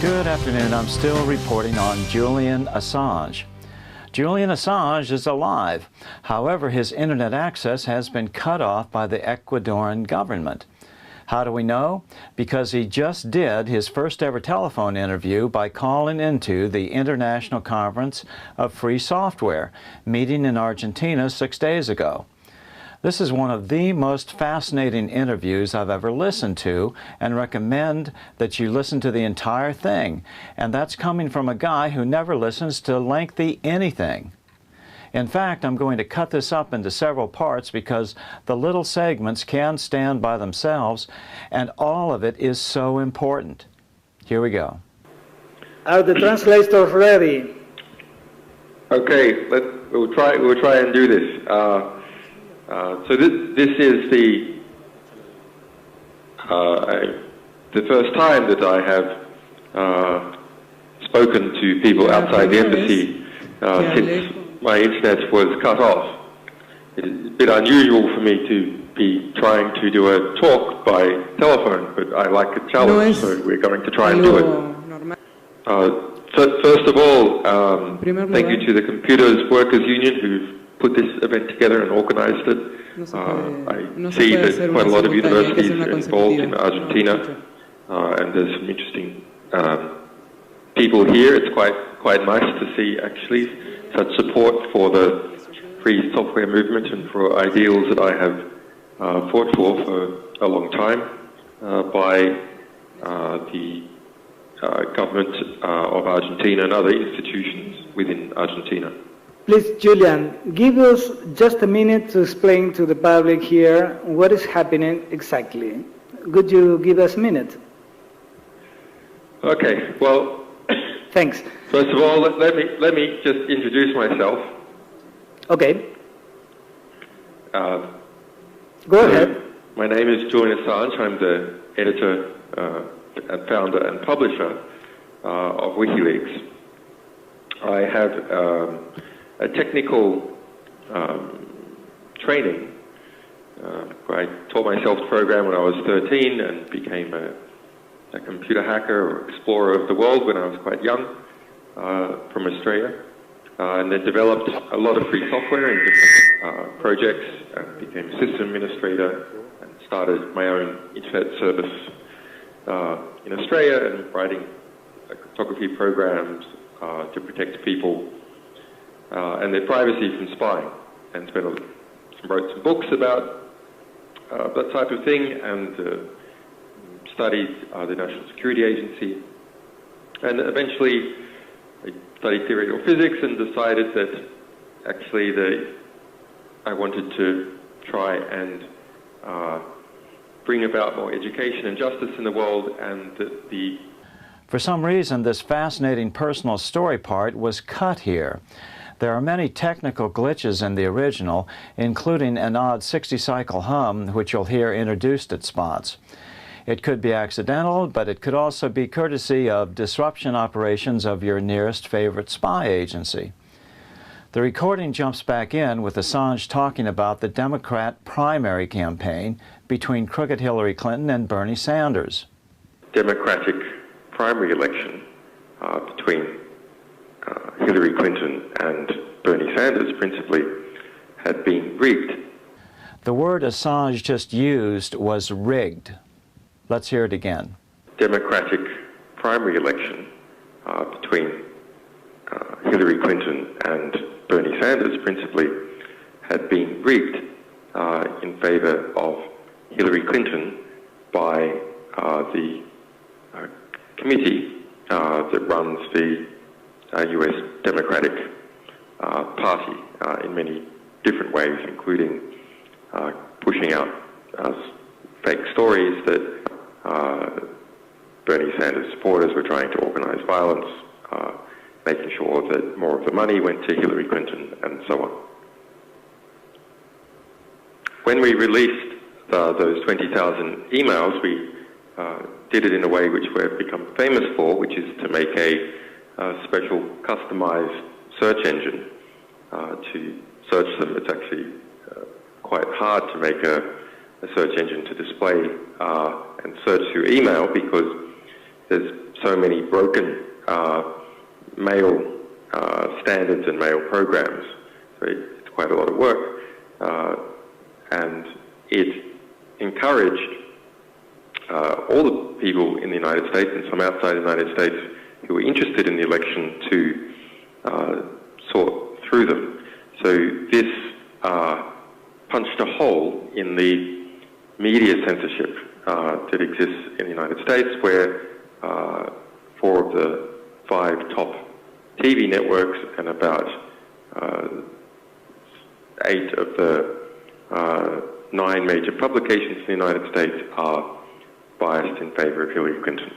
Good afternoon. I'm still reporting on Julian Assange. Julian Assange is alive. However, his internet access has been cut off by the Ecuadorian government. How do we know? Because he just did his first ever telephone interview by calling into the International Conference of Free Software, meeting in Argentina 6 days ago. This is one of the most fascinating interviews I've ever listened to, and recommend that you listen to the entire thing. And that's coming from a guy who never listens to lengthy anything. In fact, I'm going to cut this up into several parts because the little segments can stand by themselves, and all of it is so important. Here we go. Are the translators ready? Okay, we'll try and do this. So this is the first time that I have spoken to people outside the embassy since my internet was cut off. It's a bit unusual for me to be trying to do a talk by telephone, but I like a challenge, so we're going to try and do it. First of all, thank you to the Computers Workers Union who've put this event together and organized it. I see that quite a lot of universities are involved in Argentina, and there's some interesting people here. It's quite nice to see actually such support for the free software movement and for ideals that I have fought for a long time by the government of Argentina and other institutions within Argentina. Please, Julian, give us just a minute to explain to the public here what is happening exactly. Could you give us a minute? Okay, well, thanks. First of all, let me just introduce myself. Okay. Go ahead. My name is Julian Assange. I'm the editor and founder and publisher of WikiLeaks. I have a technical training. I taught myself to program when I was 13 and became a computer hacker or explorer of the world when I was quite young from Australia, and then developed a lot of free software in different projects and became a system administrator and started my own internet service in Australia and writing cryptography programs to protect people and their privacy from spying, and wrote some books about that type of thing, and studied the National Security Agency, and eventually I studied theoretical physics and decided that actually I wanted to try and bring about more education and justice in the world, and that For some reason, this fascinating personal story part was cut here. There are many technical glitches in the original, including an odd 60-cycle hum, which you'll hear introduced at spots. It could be accidental, but it could also be courtesy of disruption operations of your nearest favorite spy agency. The recording jumps back in with Assange talking about the Democrat primary campaign between crooked Hillary Clinton and Bernie Sanders. Democratic primary election between Hillary Clinton and Bernie Sanders principally had been rigged. The word Assange just used was rigged. Let's hear it again. Democratic primary election between Hillary Clinton and Bernie Sanders principally had been rigged in favor of Hillary Clinton by the committee that runs the US Democratic Party in many different ways, including pushing out fake stories that Bernie Sanders supporters were trying to organize violence, making sure that more of the money went to Hillary Clinton, and so on. When we released those 20,000 emails, we did it in a way which we've become famous for, which is to make a special customized search engine to search them. It's actually quite hard to make a search engine to display and search through email because there's so many broken mail standards and mail programs. So it's quite a lot of work, and it encouraged all the people in the United States and some outside the United States who were interested in the election to sort through them. So this punched a hole in the media censorship that exists in the United States, where 4 of the 5 top TV networks and about 8 of the 9 major publications in the United States are biased in favor of Hillary Clinton.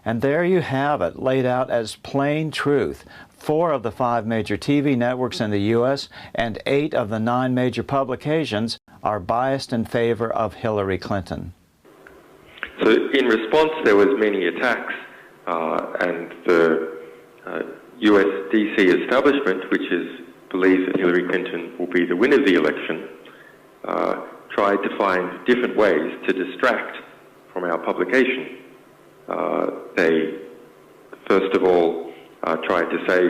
And there you have it, laid out as plain truth. 4 of the 5 major TV networks in the U.S. and 8 of the 9 major publications are biased in favor of Hillary Clinton. So in response, there was many attacks, and the U.S. D.C. establishment, which believes that Hillary Clinton will be the winner of the election, tried to find different ways to distract from our publication. They, first of all, tried to say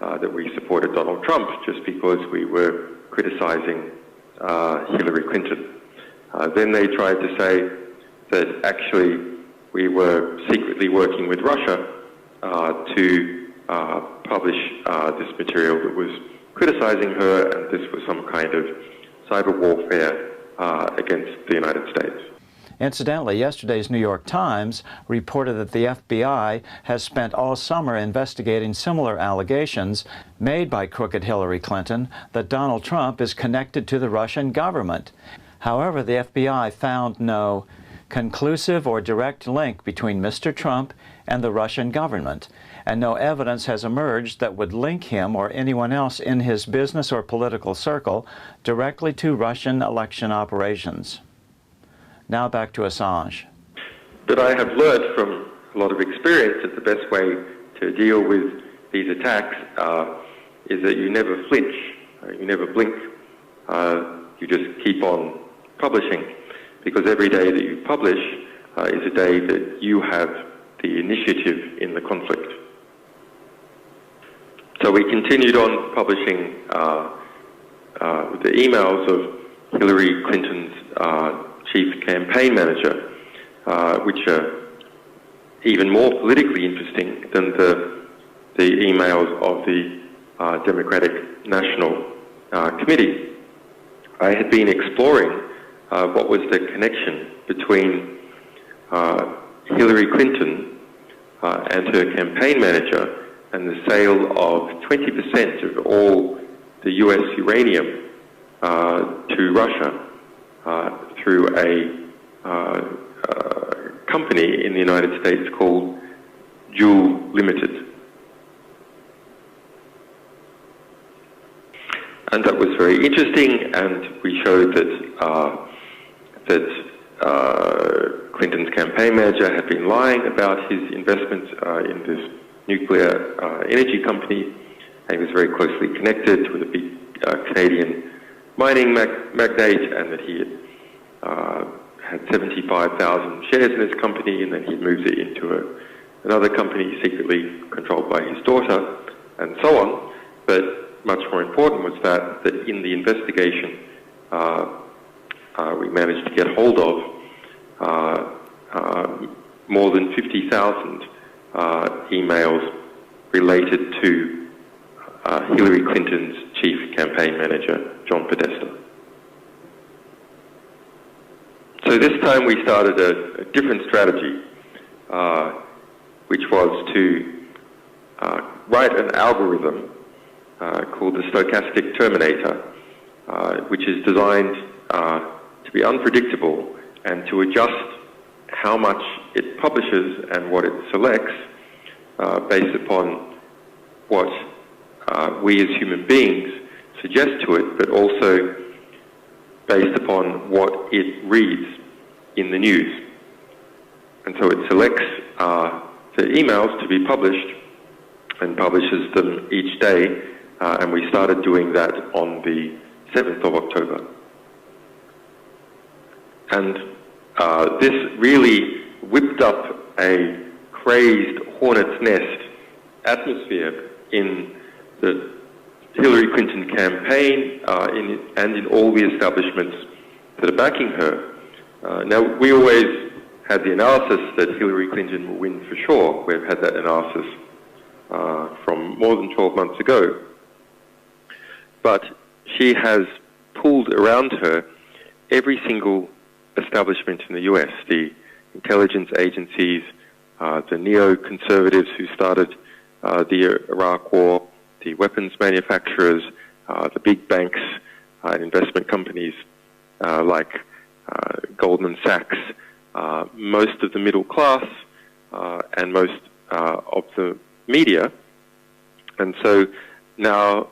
that we supported Donald Trump just because we were criticizing Hillary Clinton. Then they tried to say that actually we were secretly working with Russia to publish this material that was criticizing her, and this was some kind of cyber warfare against the United States. Incidentally, yesterday's New York Times reported that the FBI has spent all summer investigating similar allegations made by crooked Hillary Clinton that Donald Trump is connected to the Russian government. However, the FBI found no conclusive or direct link between Mr. Trump and the Russian government, and no evidence has emerged that would link him or anyone else in his business or political circle directly to Russian election operations. Now back to Assange. But I have learned from a lot of experience that the best way to deal with these attacks is that you never flinch, you never blink, you just keep on publishing, because every day that you publish is a day that you have the initiative in the conflict. So we continued on publishing the emails of Hillary Clinton's chief campaign manager, which are even more politically interesting than the emails of the Democratic National Committee. I had been exploring what was the connection between Hillary Clinton and her campaign manager and the sale of 20% of all the U.S. uranium to Russia through a company in the United States called Juul Limited. And that was very interesting, and we showed that Clinton's campaign manager had been lying about his investments in this nuclear energy company, and he was very closely connected with a big Canadian mining magnate, and that he had 75,000 shares in this company, and then he moved it into another company secretly controlled by his daughter, and so on. But much more important was that in the investigation, we managed to get hold of more than 50,000 emails related to Hillary Clinton's chief campaign manager, John Podesta. So this time we started a different strategy, which was to write an algorithm called the stochastic terminator, which is designed to be unpredictable and to adjust how much it publishes and what it selects based upon what we as human beings suggest to it, but also based upon what it reads in the news. And so it selects the emails to be published and publishes them each day, and we started doing that on the 7th of October. And this really whipped up a crazed hornet's nest atmosphere in the Hillary Clinton campaign and in all the establishments that are backing her. Now, we always had the analysis that Hillary Clinton will win for sure. We've had that analysis from more than 12 months ago. But she has pulled around her every single establishment in the US, the intelligence agencies, the neoconservatives who started the Iraq War, the weapons manufacturers, the big banks and investment companies like Goldman Sachs, most of the middle class, and most of the media. And so now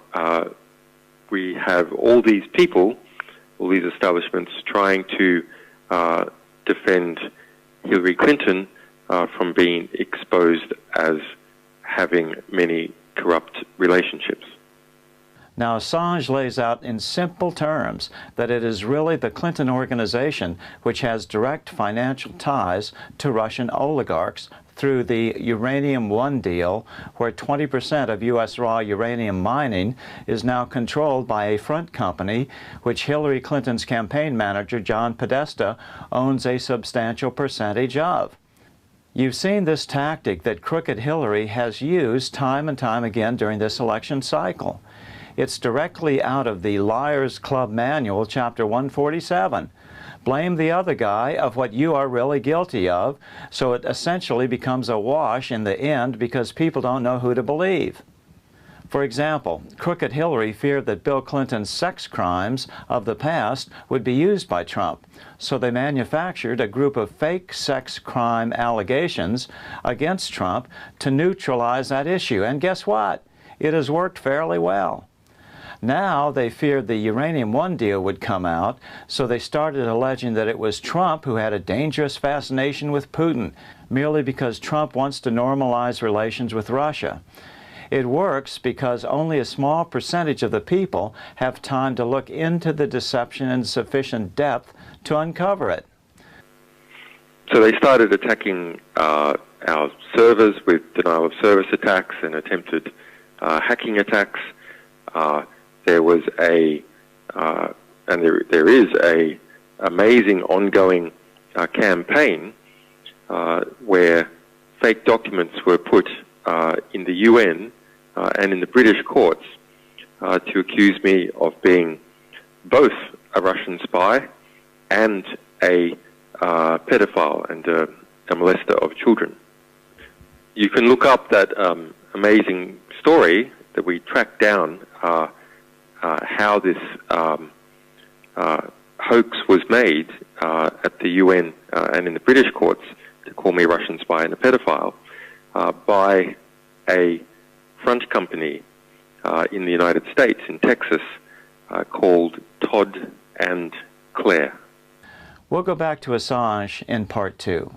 we have all these people, all these establishments trying to defend Hillary Clinton from being exposed as having many corrupt relationships. Now, Assange lays out in simple terms that it is really the Clinton organization which has direct financial ties to Russian oligarchs through the Uranium One deal, where 20% of U.S. raw uranium mining is now controlled by a front company, which Hillary Clinton's campaign manager, John Podesta, owns a substantial percentage of. You've seen this tactic that crooked Hillary has used time and time again during this election cycle. It's directly out of the Liars Club Manual, Chapter 147. Blame the other guy of what you are really guilty of, so it essentially becomes a wash in the end because people don't know who to believe. For example, crooked Hillary feared that Bill Clinton's sex crimes of the past would be used by Trump, so they manufactured a group of fake sex crime allegations against Trump to neutralize that issue. And guess what? It has worked fairly well. Now they feared the Uranium One deal would come out, so they started alleging that it was Trump who had a dangerous fascination with Putin, merely because Trump wants to normalize relations with Russia. It works because only a small percentage of the people have time to look into the deception in sufficient depth to uncover it. So they started attacking our servers with denial of service attacks and attempted hacking attacks. There was and there is a amazing ongoing campaign where fake documents were put in the UN and in the British courts to accuse me of being both a Russian spy and a pedophile and a molester of children. You can look up that amazing story that we tracked down how this hoax was made at the UN and in the British courts to call me a Russian spy and a pedophile by a front company in the United States, in Texas, called Todd and Claire. We'll go back to Assange in part 2.